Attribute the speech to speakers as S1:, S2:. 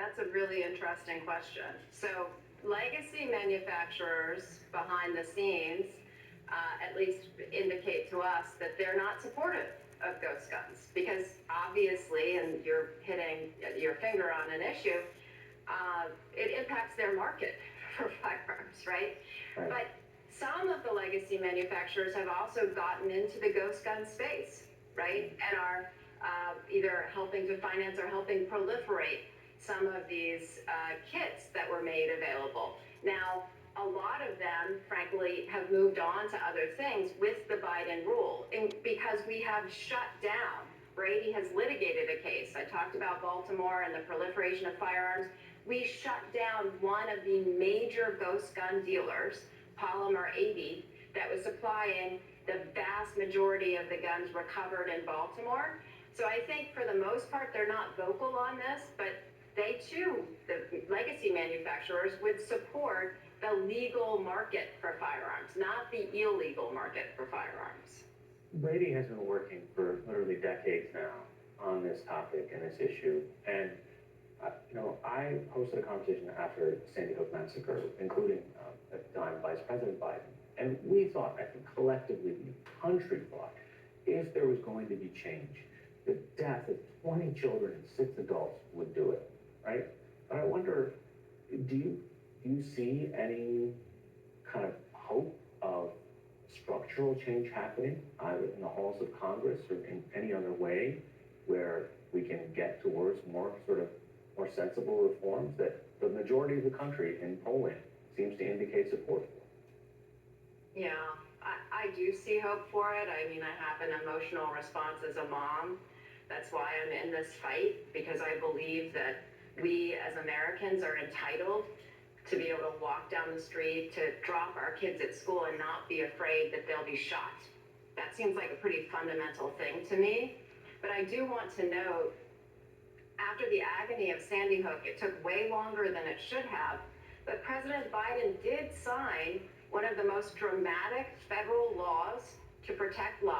S1: that's a really interesting question. So legacy manufacturers behind the scenes at least indicate to us that they're not supportive of ghost guns because obviously, and you're hitting your finger on an issue, it impacts their market for firearms, right? But some of the legacy manufacturers have also gotten into the ghost gun space, right? And are either helping to finance or helping proliferate some of these kits that were made available. Now, a lot of them, frankly, have moved on to other things with the Biden rule because we have shut down. Brady has litigated a case. I talked about Baltimore and the proliferation of firearms. We shut down one of the major ghost gun dealers, Polymer 80, that was supplying the vast majority of the guns recovered in Baltimore. So I think for the most part, they're not vocal on this, but they too, the legacy manufacturers, would support the legal market for firearms, not the illegal market for firearms.
S2: Brady has been working for literally decades now on this topic and this issue. And, I hosted a conversation after the Sandy Hook massacre, including at the time Vice President Biden. And we thought, I think collectively, the country thought, if there was going to be change, the death of 20 children and 6 adults would do it, right? But I wonder, do you see any kind of hope of structural change happening either in the halls of Congress or in any other way where we can get towards more more sensible reforms that the majority of the country in polling seems to indicate support for?
S1: Yeah, I do see hope for it. I mean, I have an emotional response as a mom. That's why I'm in this fight, because I believe that we as Americans are entitled to be able to walk down the street, to drop our kids at school and not be afraid that they'll be shot. That seems like a pretty fundamental thing to me. But I do want to note, after the agony of Sandy Hook, it took way longer than it should have, but President Biden did sign one of the most dramatic federal laws to protect lives.